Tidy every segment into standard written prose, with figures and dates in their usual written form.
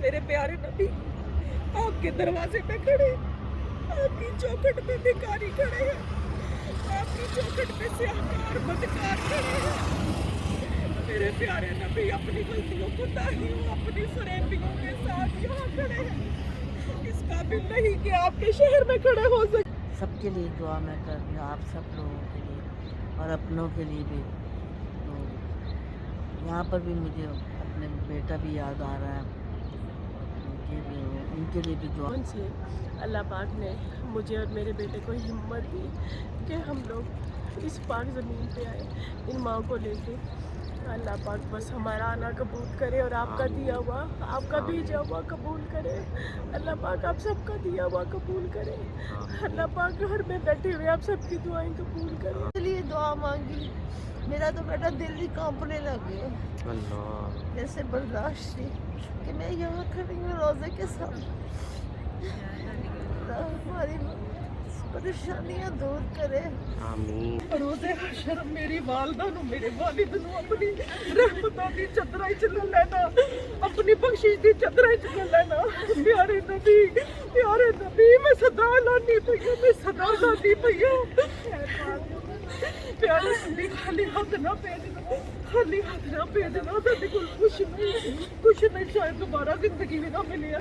मेरे प्यारे नबी, आपके दरवाजे पे खड़े, आपकी चौखट पे भिखारी खड़े हैं, आपकी चौखट पे सियाहकार बदकार खड़े हैं। मेरे प्यारे नबी अपनी गलतियों को ताहियों अपनी फरेबियों के साथ यहाँ खड़े हैं। इस काबिल नहीं कि आपके शहर में खड़े हो सके। सबके लिए दुआ मैं कर रही हूँ, आप सब लोगों के लिए और अपनों के लिए भी। तो यहाँ पर भी मुझे अपने बेटा भी याद आ रहा है, उनके लिए भी दुआ। उनसे अल्लाह पाक ने मुझे और मेरे बेटे को हिम्मत दी कि हम लोग इस पाक ज़मीन पे आए इन माँ को लेके। अल्लाह पाक बस हमारा आना कबूल करे और आपका दिया हुआ, आपका भेजा हुआ कबूल करे। अल्लाह पाक आप सबका दिया हुआ कबूल करे। अल्लाह पाक घर में बैठे हुए आप सबकी दुआएं कबूल करे। इसलिए दुआ मांगी, मेरा तो बेटा दिल ही कांपने लगे। जैसे बर्दाश्त नहीं कि मैं यहाँ खड़ी हूँ रोज़े के साथ। हमारी परेशानियाँ दूर करे। रोज़े हशर मेरी वालदा नू मेरे वालिद नू अपनी रहमतां दी चदरां च ले लेना, अपनी बख्शिश दी चदरां च ले लेना। प्यारे नबी मैं सदा लानी पई हूं, मैं सदा लानी पई हूं। प्यारे नबी खाली हाथ ना भेजना, खाली हाथ ना भेजना। तेरे कोल कुछ नहीं शायद दोबारा जिंदगी में ना मिले।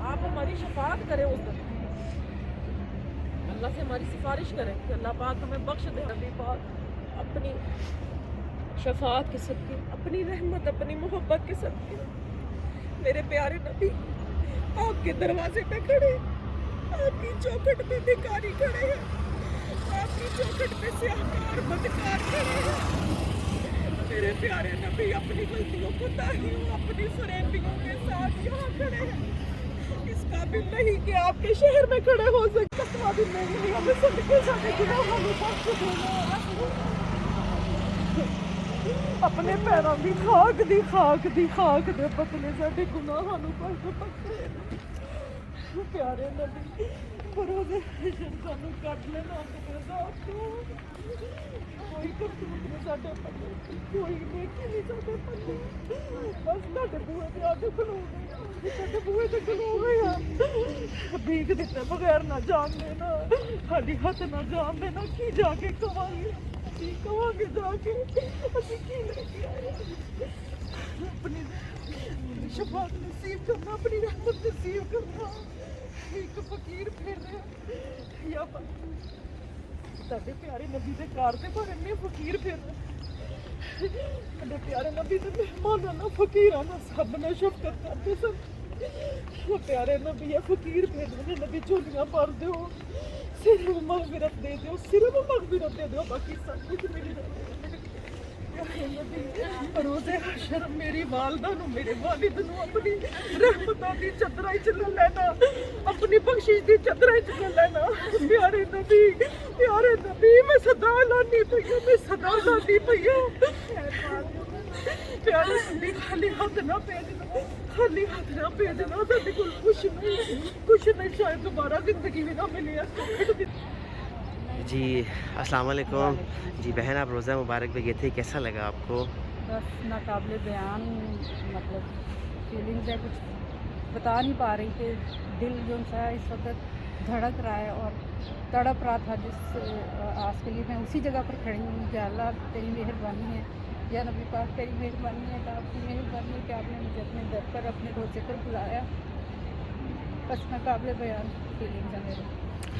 आप हमारी शफाअत करें उस दिन, अल्लाह से हमारी सिफारिश करें कि अल्लाह पाक हमें बख्श दे। नबी पाक अपनी शफाअत के सदके, अपनी रहमत, अपनी मोहब्बत के सदके मेरे प्यारे नबी आपके दरवाजे पे खड़े, आपकी चौखट पे भिखारी खड़े हैं, आपकी चौखट पे सियाहकार बदकार खड़े हैं। मेरे प्यारे नबी अपनी गलतियों को ताहियों अपनी फरेबियों के साथ यहाँ खड़े हैं। इस काबिल नहीं कि आपके शहर में खड़े हो सकते। काबिल नहीं, हमें सदके साथे गुनाहों में बख्श देना। अपने पैरों की खाक दे बदले साडे गुनाहां नूं बख्श। प्यारे नबी बरोज़े सानूं कट लेना अपने साथ तो कोई करतूत नहीं साडे पल्ले, कोई नेकी नहीं साडे पल्ले। बस तुहाडे बूहे ते आके खलो गए, तुहाडे बूहे ते खलो गए। भीख दित्ते बगैर ना जान देना, खाली हथ ना जान देना। की जाके कवांगे, की कवांगे जाके, असीं की लेके आए। अपनी शफाअत नसीब करना, अपनी रहमत नसीब करना। एक फकीर फिर रहे या साडे प्यारे नबी दे कार ते पर इन्ने फकीर फिर रहे। साडे प्यारे नबी दे मेहमानां ना फकीरां ना सब ना शफकत करते सन। प्यारे नबी है फकीर फिर रहे। नबी झोलियां भर दो, सिर्फ मगफिरत दे दो, सिर्फ मगफिरत दे दो, बाकी सब कुछ मिल जाए। रोज़े हशर मेरी वालदा नू मेरे वालिद नू अपनी रहमतां दी चदरां च ले लेना, अपनी बख्शिश दी चदरां च ले लेना। प्यारे नबी मैं सदा लानी पई हूं, मैं सदा लानी पई हूं। प्यारे नबी खाली ਨਾ ਭੇਜਣਾ, ਖਾਲੀ ਹੱਥ ਨਾ ਭੇਜਣਾ, ਸਾਡੇ ਕੋਲ ਕੁਛ ਨਹੀਂ ਸ਼ਾਇਦ ਦੁਬਾਰਾ ਜ਼ਿੰਦਗੀ ਵੀ ਨਾ ਮਿਲੇ ਇਸ जी अस्सलाम वालेकुम जी बहन, आप रोज़ा मुबारक पे गए थे, कैसा लगा आपको? बस नाकाबिले बयान, मतलब फीलिंग्स है, कुछ बता नहीं पा रही कि दिल जो सा है इस वक्त धड़क रहा है और तड़प रहा था जिस आस के लिए मैं उसी जगह पर खड़ी हूँ कि अल्लाह तेरी मेहरबानी है, या नबी पाक तेरी मेहरबानी है, तो आपकी मेहरबानी है कि आपने मुझे अपने दर पर अपने रोज़े पर बुलाया। बस नाकाबिले बयान फीलिंग्स है मेरे।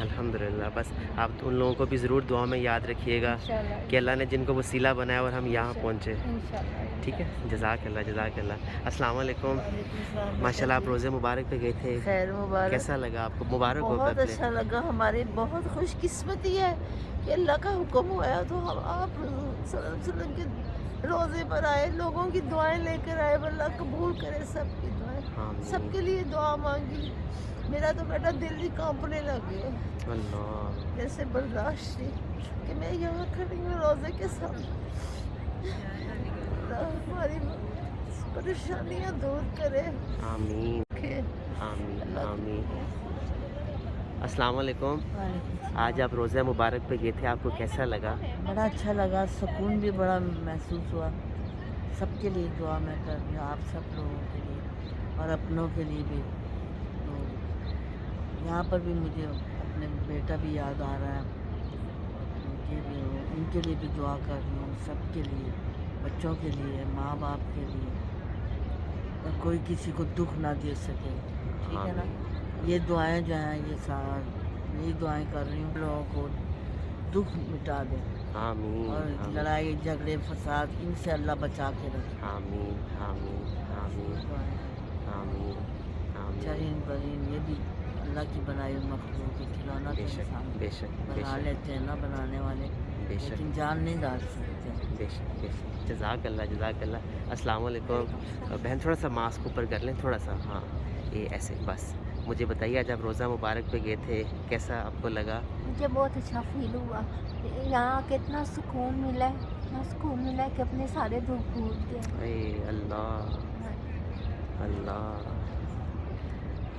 अल्हम्दुलिल्लाह। बस आप उन लोगों को भी ज़रूर दुआ में याद रखिएगा इंशाल्लाह कि अल्लाह ने जिनको वसीला बनाया और हम यहाँ पहुँचे। इंशाल्लाह। ठीक है, जज़ाकल्लाह जज़ाकल्लाह। अस्सलाम वालेकुम। माशाल्लाह, आप रोज़े मुबारक पे गए थे, खैर मुबारक। कैसा लगा आपको? मुबारक हो बहुत पहले। अच्छा लगा, हमारी बहुत खुशकिस्मती है कि अल्लाह का हुक्म हुआ तो हम आप सल्लल्लाहु अलैहि वसल्लम के रोज़े पर आए, लोगों की दुआएं लेकर आए। अल्लाह कबूल करे सबकी दुआएं, आमीन। सबके लिए दुआ मांगी। मेरा तो बेटा दिल ही कांपने लगे, अल्लाह। जैसे बर्दाश्त नहीं कि मैं यहाँ खड़ी हूँ रोज़े के सामने। अल्लाह हमारी परेशानियाँ दूर करे। आमीन आमीन आमीन। अस्सलाम वालेकुम। आज आप रोज़ा मुबारक पे गए थे, आपको कैसा लगा? बड़ा अच्छा लगा, सुकून भी बड़ा महसूस हुआ। सबके लिए दुआ मैं कर रही हूँ, आप सब लोगों के लिए और अपनों के लिए भी। तो यहाँ पर भी मुझे अपने बेटा भी याद आ रहा है, उनके लिए भी दुआ कर रही हूँ, सबके लिए, बच्चों के लिए, माँ बाप के लिए, और कोई किसी को दुख ना दे सके। ठीक है ना? ये दुआएं जो हैं, ये सारा यही दुआएं कर रही हूँ, लोगों को दुख मिटा दे आमीन और आमीन लड़ाई झगड़े फसाद इनसे अल्लाह बचा के रखे। आमीन आमीन आमीन आमीन आमीन। चरीन बरीन ये भी अल्लाह की बनाई हुई मखलूक है, खिलौना तो बेशक इंसान बेशक बना बेशक लेते हैं ना बनाने वाले, बेशक लेकिन जान नहीं डाल सकते। बेशक बेशक। जज़ाकल्लाह जज़ाकल्लाह। अस्सलाम वालेकुम। बहन, थोड़ा सा मास्क ऊपर कर लें, थोड़ा सा, हाँ ये ऐसे बस। मुझे बताइए, आज आप रोज़ा मुबारक पे गए थे, कैसा आपको लगा? मुझे बहुत अच्छा फील हुआ, यहाँ आके इतना सुकून मिला है, इतना सुकून मिला है कि अपने सारे दुख भूल गए। ए अल्लाह अल्लाह,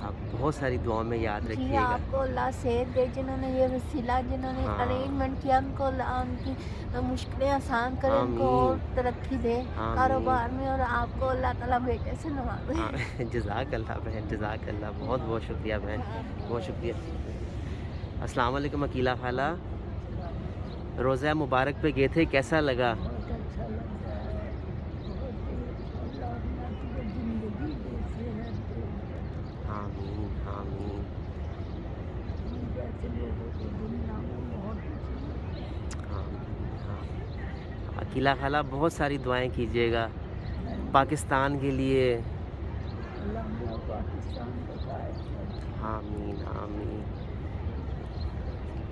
आप बहुत सारी दुआओं में याद जी रखिएगा। आपको अल्लाह सेहत दे, जिन्होंने ये वसीला, जिन्होंने हाँ। अरेंजमेंट किया, उनको अल्लाह उनकी मुश्किलें आसान करे, उनको आमीन। और तरक्की दे आमीन। कारोबार में, और आपको अल्लाह ताला बेटे से नवाजे। हाँ, जज़ाकल्लाह बहन, जज़ाकल्लाह, बहुत बहुत शुक्रिया बहन, बहुत शुक्रिया। अस्सलाम वालेकुम अकीला खाला, रोज़ा मुबारक पे गए थे, कैसा लगा? आमीन आमीन आमीन। अकीला खाला, बहुत सारी दुआएं कीजिएगा पाकिस्तान के लिए। आमीन आमीन।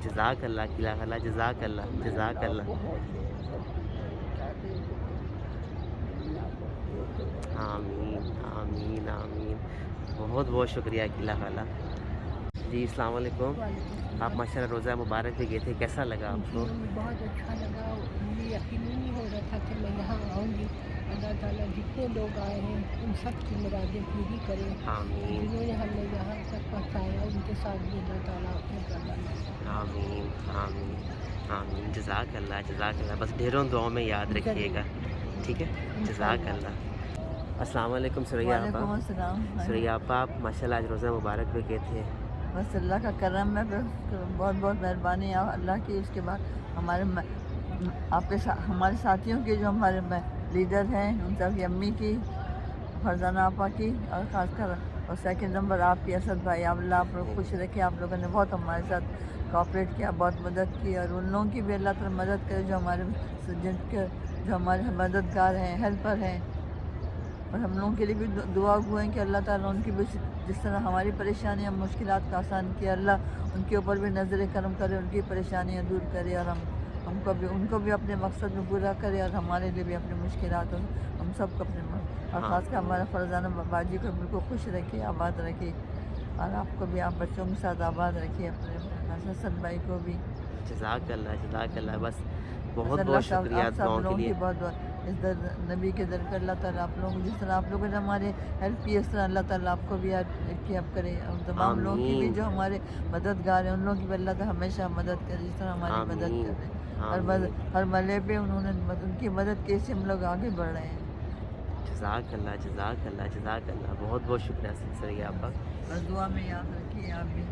जज़ाकल्लाह अकीला खाला, जज़ाकल्लाह जज़ाकल्लाह। आमीन आमीन आमीन। बहुत बहुत शुक्रिया अकीला खाला जी। अस्सलाम वालेकुम। आप माशाल्लाह रोज़ा मुबारक पे गए थे, कैसा लगा आपको? बहुत अच्छा लगा, मुझे यकीन नहीं हो रहा था कि मैं यहाँ आऊँगी। अल्लाह ताला जितने लोग आए हैं उन सब की मुरादें पूरी करे, आमीन जिन्होंने हमें यहाँ तक पहुँचाया उनके साथ भी अल्लाह ताला अपने करना। आमीन आमीन आमीन। जज़ाकल्लाह जज़ाकल्लाह। बस ढेरों दुआओं में याद रखिएगा, ठीक है? जज़ाकल्लाह। अस्सलाम वालेकुम सुरैया वालेकुम आपा। अस्सलाम। सुरैया आपा, आप माशाल्लाह आज रोज़ा मुबारक पे गए थे, बस अल्लाह का करम है, बहुत बहुत मेहरबानी है अल्लाह की। उसके बाद हमारे साथियों के जो हमारे लीडर हैं, उन सब की अम्मी की, फरजाना आपा की, और ख़ासकर और सेकंड नंबर आपकी असद भाई, अल्लाह आप लोग खुश रखे। आप लोगों ने बहुत हमारे साथ कोऑपरेट किया, बहुत मदद की, और उन लोगों की भी अल्लाह ताला मदद करे जो हमारे मददगार हैं, हेल्पर हैं। और हम लोगों के लिए भी दुआ हुए हैं कि अल्लाह ताला उनकी भी जिस तरह हमारी परेशानियाँ मुश्किलात का आसान किया, अल्लाह उनके ऊपर भी नज़र करम करे, उनकी परेशानियाँ दूर करे, और उनको भी अपने मकसद में पूरा करे, और हमारे लिए भी अपनी मुश्किलात हम सबको अपने और ख़ासकर हमारा फरजाना बाजी को बिल्कुल खुश रखिए, आबाद रखिए, और आपको भी आप बच्चों के साथ आबाद रखिए, अपने हसन भाई को भी। जज़ाकल्लाह जज़ाकल्लाह। बस बहुत अल्लाह बहुत सब शुक्रिया आप सब दुआओं के लोगों की लिए। बहुत बहुत इस दर नबी के दर पे अल्लाह ताला आप लोगों को जिस तरह आप लोगों ने हमारे हेल्प की इस तरह अल्लाह ताला आपको भी याद करे और तमाम लोगों की भी जो हमारे मददगार हैं उन लोगों की भी अल्लाह ताला हमेशा मदद करे जिस तरह हमारी मदद आमीन, करे। आमीन। हर मरले पे उन्होंने उनकी मदद की से हम लोग आगे बढ़ रहे हैं। जज़ाकल्लाह जज़ाकल्लाह जज़ाकल्लाह, बहुत बहुत शुक्रिया सर आपका। बस दुआ में याद रखिए आप भी।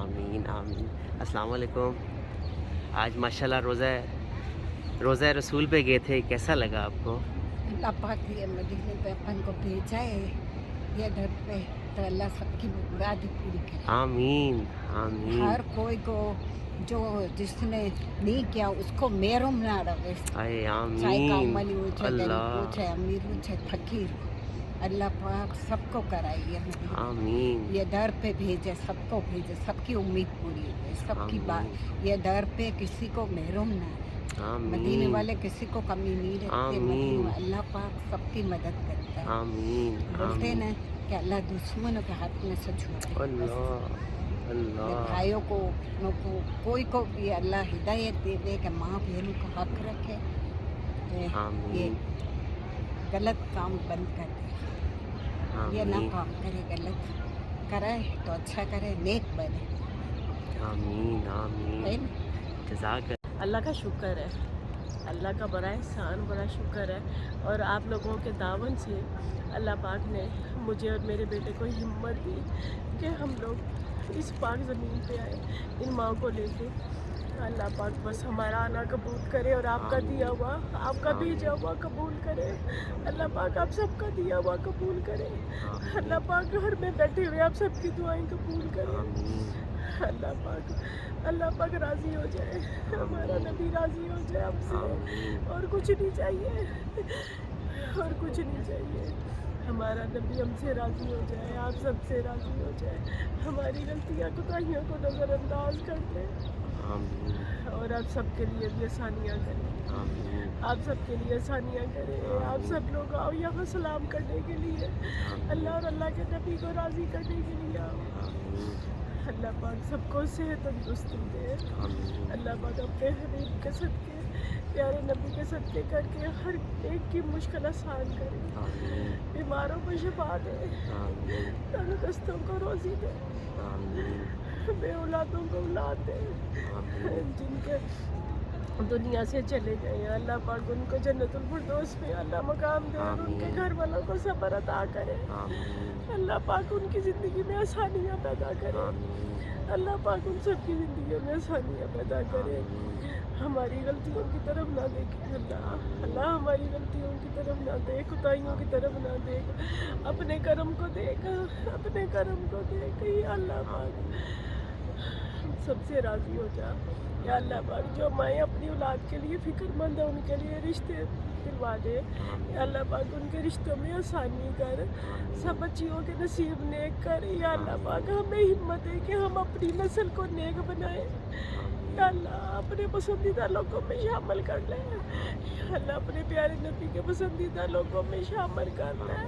आमीन आमीन। अस्सलाम वालेकुम। आज माशाल्लाह रोज़ा रसूल पे गए थे, कैसा लगा आपको? अल्लाह पाक ये मदीने पे अपन को भेजा है ये घर पे, तो अल्लाह सबकी मुरादें पूरी करे। आमीन आमीन। हर कोई को जो जिसने नहीं किया उसको महरूम ना रहे, आए चाहे आमीन। कामली हो, चाहे गरीब हो, अल्लाह चाहे अमीर हो, चाहे फकीर हो, अल्लाह पाक सबको कराइए। आमीन ये दर पे भेजे, सबको भेजे, सबकी उम्मीद पूरी हो, सबकी आमीन। बात ये दर पे किसी को महरूम ना रहे। मदीने आमीन वाले किसी को कमी नहीं रखते, आमीन। मदीने में अल्लाह पाक सबकी मदद करता है। आमीन बोलते आमीन। ना कि अल्लाह दुश्मनों के हाथ में से छुड़ाए। अल्लाह ये अल्लाह। भाइयों को अपनों को कोई को भी अल्लाह हिदायत दे दे कि माँ बहनों का हक रखे, ये आमीन गलत काम बंद कर दे, ये ना आमीन काम करे, गलत करे तो अच्छा करे, नेक बने। आमीन है आमीन। ना? जज़ाक अल्लाह का शुक्र है, अल्लाह का बड़ा एहसान, बड़ा शुक्र है। और आप लोगों के दावन से अल्लाह पाक ने मुझे और मेरे बेटे को हिम्मत दी कि हम लोग इस पाक ज़मीन पे आए इन माँ को लेके। अल्लाह पाक बस हमारा आना कबूल करे और आपका दिया हुआ, आपका भेजा हुआ कबूल करे। अल्लाह पाक आप सबका दिया हुआ कबूल करे। अल्लाह पाक घर में बैठे हुए आप सबकी दुआएं कबूल करे। अल्लाह पाक राज़ी हो जाए, हमारा नबी राज़ी हो जाए हमसे, और कुछ नहीं चाहिए, और कुछ नहीं चाहिए। हमारा नबी हमसे राज़ी हो जाए, आप सबसे राज़ी हो जाए, हमारी गलतियाँ कोताहियों को नज़रअंदाज कर दे और आप सबके लिए भी आसानियाँ करें, आप सबके लिए आसानियाँ करें। आप सब लोग आओ यहाँ सलाम करने के लिए, अल्लाह और अल्लाह के नबी को राज़ी करने के लिए आओ। अल्लाह पाक सबको सेहत तंदुरुस्ती दे। अल्लाह पाक अपने हबीब के सदके, प्यारे नबी के सदके करके हर एक की मुश्किल आसान करे, बीमारों को शिफा दे, तंगदस्तों को रोज़ी दे, बे औलादों को औलाद दे, जिनके दुनिया से चले गए हैं अल्लाह पाक उनको जन्नतुल फिरदौस में अल्लाह मकाम दे, और उनके घर वालों को सब्र अता करे। अल्लाह पाक उनकी ज़िंदगी में आसानियाँ पैदा करे, अल्लाह पाक उन सबकी ज़िंदगी में आसानियाँ पैदा करे। हमारी गलतियों की तरफ ना देखे अल्लाह हमारी गलतियों की तरफ ना देख, कोताहियों की तरफ ना देख, अपने कर्म को देख, अपने कर्म को देख। या अल्लाह पाक सबसे राज़ी हो जा। या अल्लाह पाक जो माएँ अपनी औलाद के लिए फ़िक्रमंद है उनके लिए रिश्ते दिलवा दे। या अल्लाह पाक उनके रिश्तों में आसानी कर, सब बच्चियों के नसीब नेक कर। या अल्लाह पाक हमें हिम्मत दे कि हम अपनी नस्ल को नेक बनाएं। या अल्लाह अपने पसंदीदा लोगों में शामिल कर ले। अल्लाह अपने प्यारे नबी के पसंदीदा लोगों में शामिल कर ले।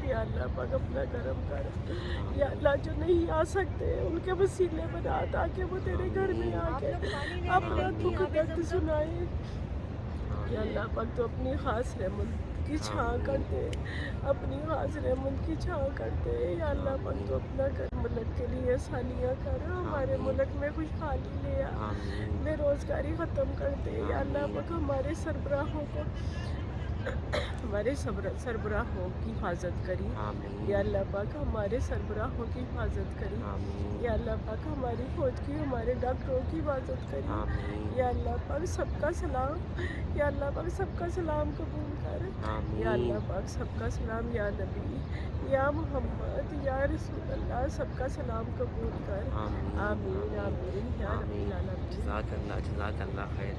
या अल्लाह पाक अपना करम कर। या अल्लाह जो नहीं आ सकते उनके वसीले बना ताकि वो तेरे घर में आके अपना दुख दर्द सुनाए। या अल्लाह पाक तो अपनी ख़ास रहमत की छाँ कर दे, अपनी ख़ास रहमत की छाँ कर दे। या अल्लाह पाक तो अपना कर मुल्क के लिए आसानियाँ कर, हमारे मुल्क में खुशहाली ले आ, बेरोज़गारी ख़त्म कर दे। या अल्लाह पाक हमारे सरबराहों को, हमारे सरबराहों की हिफाजत करी। या अल्लाह पाक हमारे सरबराहों की हिफाजत करी। या अल्लाह पाक हमारी फौज की, हमारे डॉक्टरों की हिफाजत करी। या अल्लाह पाक सबका सलाम, या अल्लाह पाक सबका सलाम कबूल कर। या अल्लाह पाक सबका सलाम, या नबी, या मोहम्मद, या रसूल अल्लाह, सबका सलाम कबूल कर। आमीन आमीन या रब्बिल आलमीन। जज़ाकल्लाह खैर।